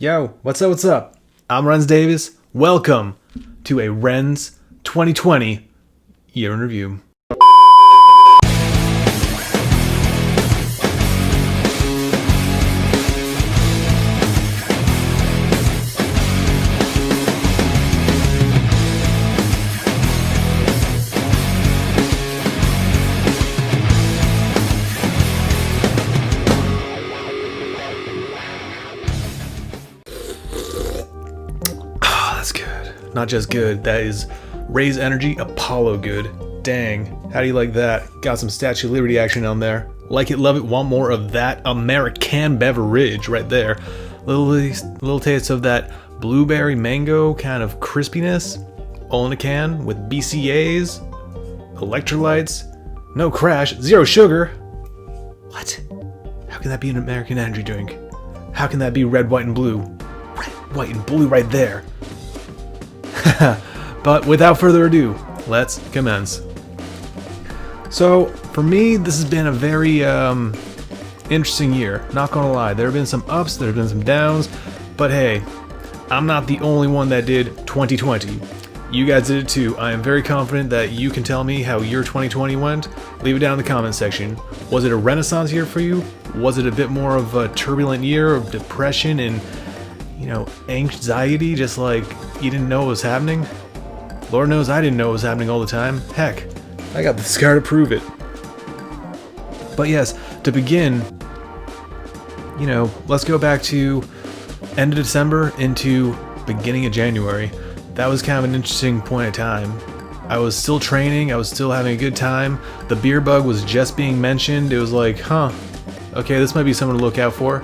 Yo, what's up, what's up? I'm RENZ Davis. Welcome to a RENZ 2020 Year in Review. Not just good, that is Raze Energy Apollo good. Dang, how do you like that? Got some Statue of Liberty action on there. Like it, love it, want more of that American beverage right there. Little taste of that blueberry mango kind of crispiness. All in a can with BCAAs, electrolytes, no crash, zero sugar. What? How can that be an American energy drink? How can that be red, white, and blue? Red, white, and blue right there. But without further ado, let's commence. So, for me, this has been a very interesting year. Not gonna lie, there have been some ups, there have been some downs, but hey, I'm not the only one that did 2020. You guys did it too. I am very confident that you can tell me how your 2020 went. Leave it down in the comment section. Was it a renaissance year for you? Was it a bit more of a turbulent year of depression and, you know, anxiety, just like you didn't know what was happening? Lord knows I didn't know what was happening all the time. Heck, I got the scar to prove it. But yes, to begin, you know, let's go back to end of December into beginning of January. That was kind of an interesting point of time. I was still training, I was still having a good time. The beer bug was just being mentioned. It was like, okay, this might be someone to look out for.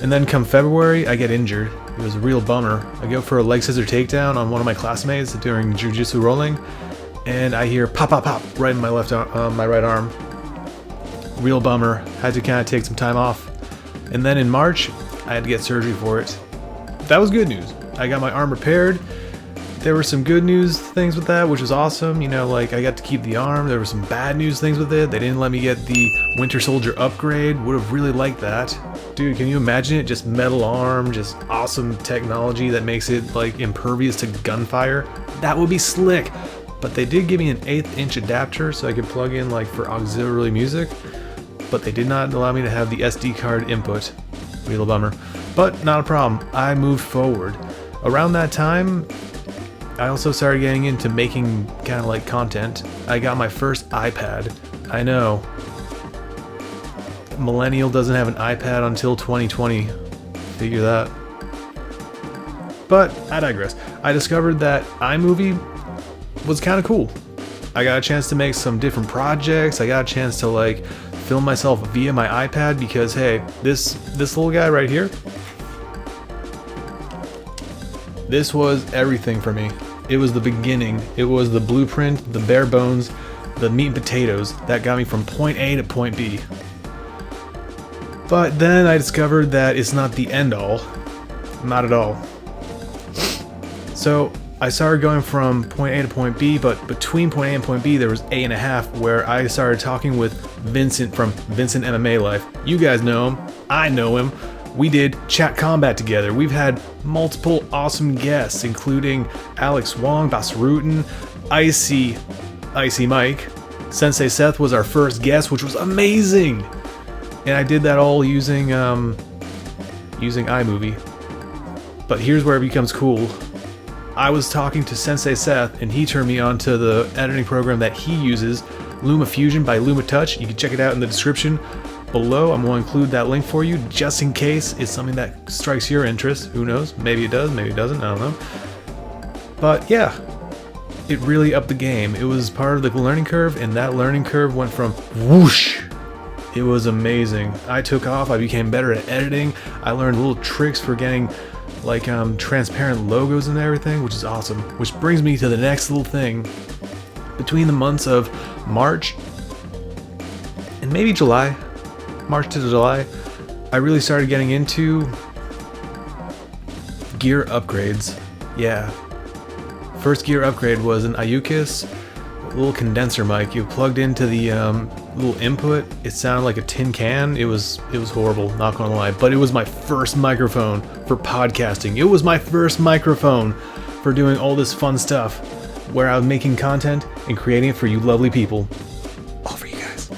And then come February, I get injured. It was a real bummer. I go for a leg scissor takedown on one of my classmates during jiu-jitsu rolling, and I hear pop, pop, pop right in my my right arm. Real bummer. Had to kind of take some time off. And then in March, I had to get surgery for it. That was good news. I got my arm repaired. There were some good news things with that, which was awesome. You know, like I got to keep the arm. There were some bad news things with it. They didn't let me get the Winter Soldier upgrade. Would have really liked that. Dude, can you imagine it? Just metal arm, just awesome technology that makes it like impervious to gunfire. That would be slick. But they did give me an 1/8 inch adapter so I could plug in like for auxiliary music. But they did not allow me to have the SD card input. Real bummer. But not a problem. I moved forward. Around that time, I also started getting into making kind of like content. I got my first iPad. I know. Millennial doesn't have an iPad until 2020. Figure that. But I digress. I discovered that iMovie was kind of cool. I got a chance to make some different projects. I got a chance to like film myself via my iPad because hey, this little guy right here, this was everything for me. It was the beginning. It was the blueprint, the bare bones, the meat and potatoes that got me from point A to point B. But then I discovered that it's not the end all. Not at all. So I started going from point A to point B, but between point A and point B there was A.5 where I started talking with Vincent from Vincent MMA Life. You guys know him. I know him. We did Chat Combat together. We've had multiple awesome guests, including Alex Wong, Basrutin, Icy Mike. Sensei Seth was our first guest, which was amazing. And I did that all using iMovie. But here's where it becomes cool. I was talking to Sensei Seth, and he turned me on to the editing program that he uses, LumaFusion by LumaTouch. You can check it out in the description below. I'm going to include that link for you just in case it's something that strikes your interest. Who knows? Maybe it does, maybe it doesn't, I don't know. But yeah, it really upped the game. It was part of the learning curve, and that learning curve went from whoosh. It was amazing. I took off, I became better at editing. I learned little tricks for getting like transparent logos and everything, which is awesome. Which brings me to the next little thing. Between the months of March and maybe July, March to July, I really started getting into gear upgrades. Yeah. First gear upgrade was an Iucus little condenser mic. You plugged into the little input. It sounded like a tin can. It was horrible, not gonna lie. But it was my first microphone for podcasting. It was my first microphone for doing all this fun stuff where I was making content and creating it for you lovely people. All for you guys.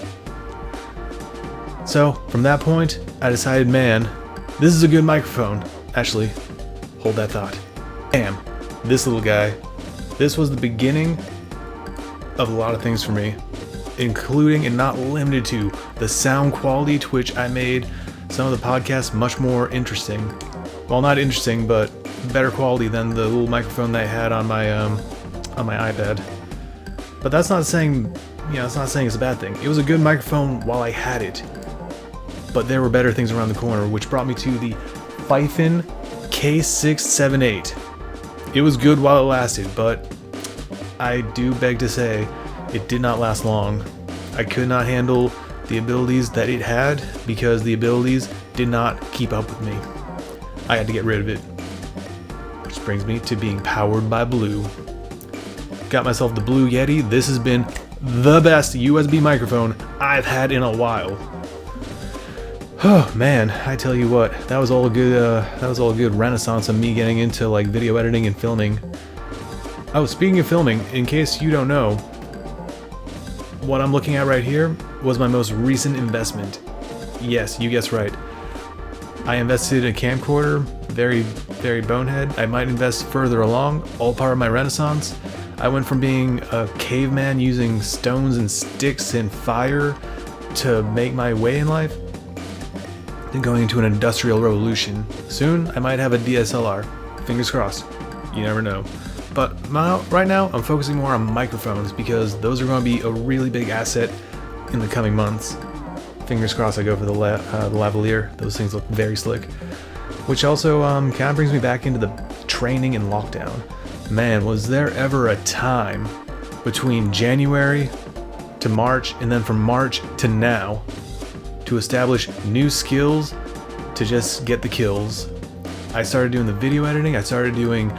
So from that point, I decided, man, this is a good microphone. Actually, hold that thought. Bam, this little guy. This was the beginning of a lot of things for me, including and not limited to the sound quality to which I made some of the podcasts much more interesting. Well, not interesting, but better quality than the little microphone that I had on my iPad. But that's not saying, it's not saying it's a bad thing. It was a good microphone while I had it. But there were better things around the corner, which brought me to the Pfeiffer K678. It was good while it lasted, but I do beg to say it did not last long. I could not handle the abilities that it had because the abilities did not keep up with me. I had to get rid of it. Which brings me to being powered by Blue. Got myself the Blue Yeti. This has been the best USB microphone I've had in a while. Oh man, I tell you what, that was all a good renaissance of me getting into like video editing and filming. Oh, speaking of filming, in case you don't know, what I'm looking at right here was my most recent investment. Yes, you guessed right. I invested in a camcorder, very bonehead. I might invest further along, all part of my renaissance. I went from being a caveman using stones and sticks and fire to make my way in life, to going into an industrial revolution. Soon, I might have a DSLR. Fingers crossed. You never know. But right now, I'm focusing more on microphones because those are going to be a really big asset in the coming months. Fingers crossed I go for the lavalier. Those things look very slick. Which also kind of brings me back into the training and lockdown. Man, was there ever a time between January to March and then from March to now to establish new skills to just get the kills. I started doing the video editing. I started doing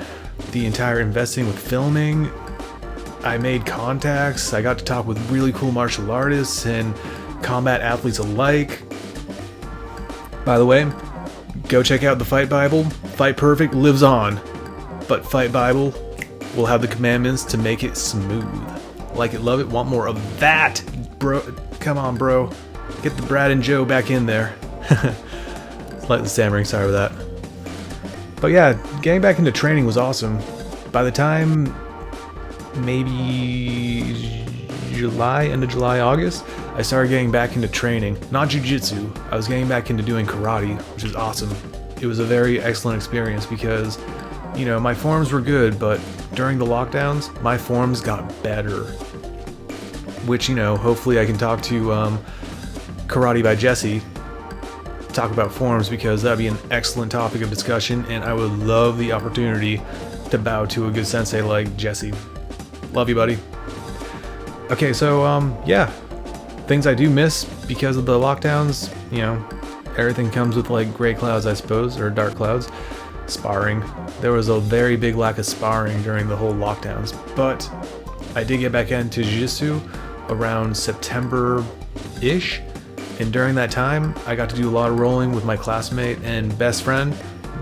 the entire investing with filming. I made contacts. I got to talk with really cool martial artists and combat athletes alike. By the way, go check out the Fight Bible. Fight Perfect lives on, but Fight Bible will have the commandments to make it smooth. Like it, love it, want more of that, bro. Come on, bro. Get the Brad and Joe back in there. Slightly stammering, sorry for that. But yeah, getting back into training was awesome. By the time maybe end of July, August, I started getting back into training. Not jiu-jitsu, I was getting back into doing karate, which is awesome. It was a very excellent experience because, my forms were good, but during the lockdowns, my forms got better. Which, hopefully I can talk to Karate by Jesse, talk about forms, because that'd be an excellent topic of discussion, and I would love the opportunity to bow to a good sensei like Jesse. Love you, buddy. Okay, so yeah, things I do miss because of the lockdowns. Everything comes with like gray clouds, I suppose, or dark clouds. Sparring. There was a very big lack of sparring during the whole lockdowns, but I did get back into jiu-jitsu around September-ish. And during that time, I got to do a lot of rolling with my classmate and best friend,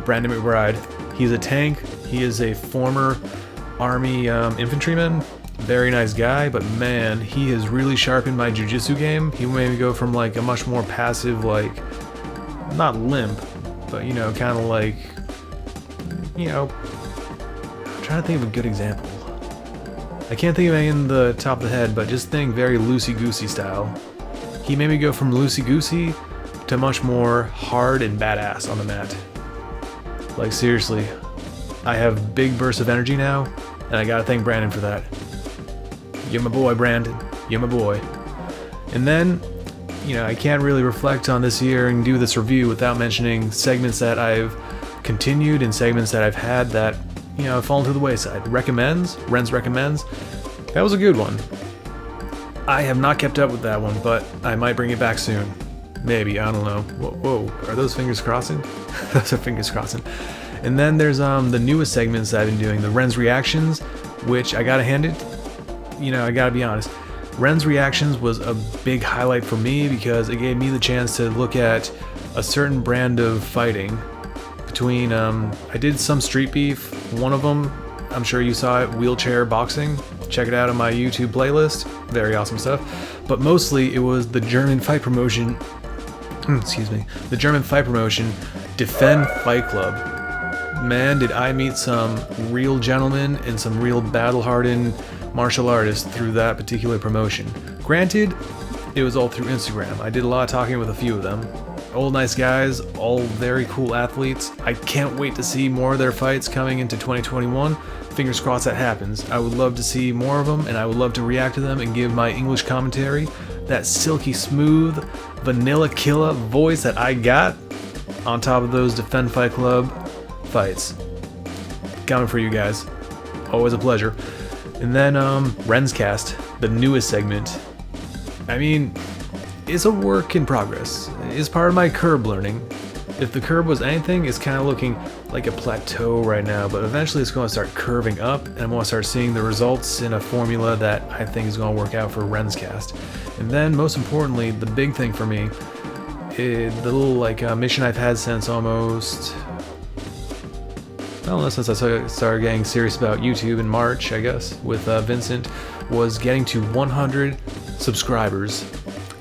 Brandon McBride. He's a tank. He is a former Army infantryman. Very nice guy, but man, he has really sharpened my jiu-jitsu game. He made me go from like a much more passive, like, not limp, but kind of like, I'm trying to think of a good example. I can't think of any in the top of the head, but just think very loosey-goosey style. He made me go from loosey-goosey to much more hard and badass on the mat. Like seriously, I have big bursts of energy now, and I gotta thank Brandon for that. You're my boy, Brandon. You're my boy. And then, I can't really reflect on this year and do this review without mentioning segments that I've continued and segments that I've had that, have fallen to the wayside. RENZ Recommends. That was a good one. I have not kept up with that one, but I might bring it back soon. Maybe, I don't know. Whoa, are those fingers crossing? Those are fingers crossing. And then there's the newest segments that I've been doing, the RENZ Reactions, which I gotta hand it, I gotta be honest. RENZ Reactions was a big highlight for me because it gave me the chance to look at a certain brand of fighting, between, I did some Street Beef, one of them, I'm sure you saw it, wheelchair boxing. Check it out on my YouTube playlist, very awesome stuff. But mostly it was the German fight promotion, the German fight promotion, Defend Fight Club. Man, did I meet some real gentlemen and some real battle-hardened martial artists through that particular promotion. Granted, it was all through Instagram. I did a lot of talking with a few of them. All nice guys, all very cool athletes. I can't wait to see more of their fights coming into 2021. Fingers crossed that happens. I would love to see more of them, and I would love to react to them and give my English commentary. That silky smooth, vanilla killer voice that I got on top of those Defend Fight Club fights. Coming for you guys. Always a pleasure. And then RENZ Cast, the newest segment. I mean, it's a work in progress. It's part of my curb learning. If the curb was anything, it's kind of looking like a plateau right now, but eventually it's going to start curving up, and I'm going to start seeing the results in a formula that I think is going to work out for RENZ Cast. And then, most importantly, the big thing for me, the little mission I've had since almost, well, since I started getting serious about YouTube in March, I guess, with Vincent, was getting to 100 subscribers.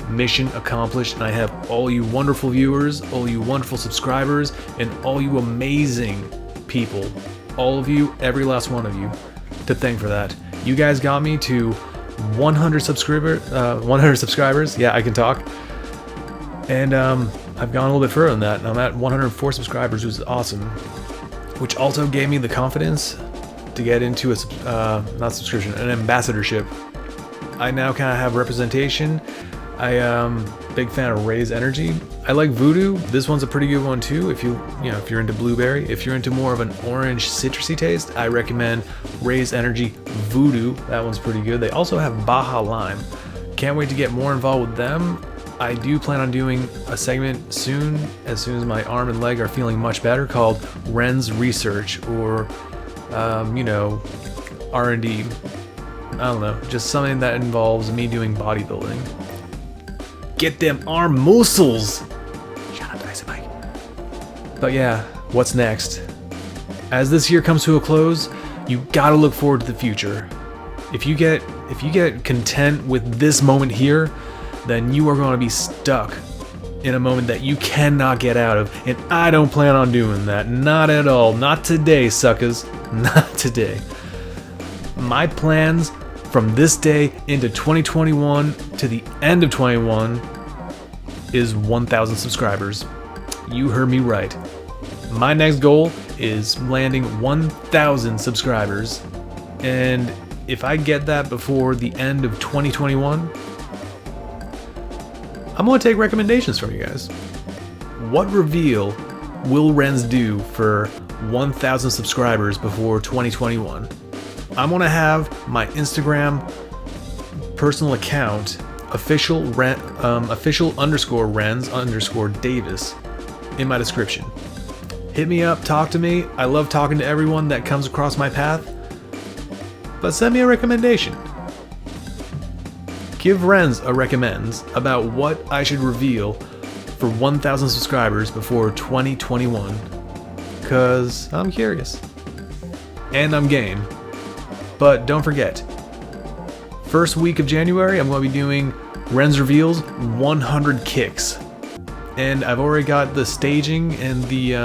Mission accomplished, and I have all you wonderful viewers, all you wonderful subscribers, and all you amazing people, all of you, every last one of you, to thank for that. You guys got me to 100 subscribers. Yeah, I can talk. And I've gone a little bit further than that, and I'm at 104 subscribers, which is awesome. Which also gave me the confidence to get into an ambassadorship. I now kind of have representation. I am a big fan of Raze Energy. I like Voodoo. This one's a pretty good one too. If if you're into blueberry, if you're into more of an orange citrusy taste, I recommend Raze Energy Voodoo. That one's pretty good. They also have Baja Lime. Can't wait to get more involved with them. I do plan on doing a segment soon, as soon as my arm and leg are feeling much better, called RENZ Research, or R&D. I don't know, just something that involves me doing bodybuilding. Get them arm muscles! Shout out to Ice Mike. But yeah, what's next? As this year comes to a close, you gotta look forward to the future. If you get content with this moment here, then you are going to be stuck in a moment that you cannot get out of, and I don't plan on doing that. Not at all. Not today, suckers. Not today. My plans from this day into 2021 to the end of 21 is 1,000 subscribers. You heard me right. My next goal is landing 1,000 subscribers, and if I get that before the end of 2021, I'm going to take recommendations from you guys. What reveal will RENZ do for 1,000 subscribers before 2021? I'm going to have my Instagram personal account, official_RENZ_Davis, in my description. Hit me up, talk to me. I love talking to everyone that comes across my path. But send me a recommendation. Give RENZ a recommends about what I should reveal for 1,000 subscribers before 2021. Cause I'm curious. And I'm game. But don't forget, first week of January, I'm going to be doing RENZ REviewZ 100 kicks. And I've already got the staging and the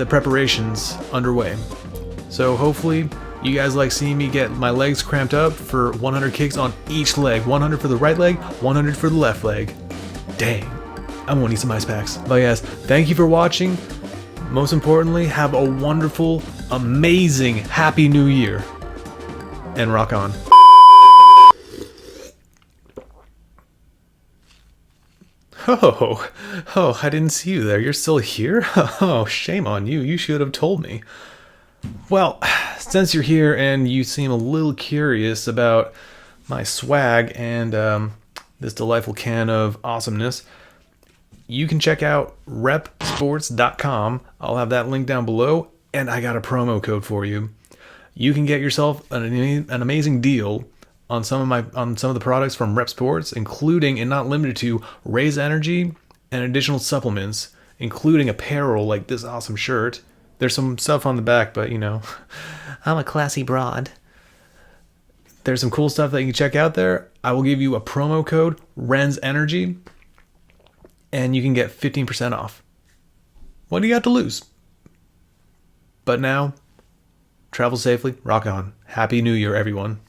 preparations underway. So hopefully you guys like seeing me get my legs cramped up for 100 kicks on each leg. 100 for the right leg, 100 for the left leg. Dang, I'm gonna need some ice packs. But yes, thank you for watching. Most importantly, have a wonderful, amazing, happy new year. And rock on. Oh, I didn't see you there. You're still here? Oh, shame on you. You should have told me. Well, since you're here and you seem a little curious about my swag and this delightful can of awesomeness, you can check out reppsports.com. I'll have that link down below, and I got a promo code for you. You can get yourself an amazing deal on some of the products from Repp Sports, including and not limited to Raze Energy and additional supplements, including apparel like this awesome shirt. There's some stuff on the back, but you know, I'm a classy broad. There's some cool stuff that you can check out there. I will give you a promo code, RENZ Energy, and you can get 15% off. What do you got to lose? But now, travel safely, rock on. Happy New Year, everyone.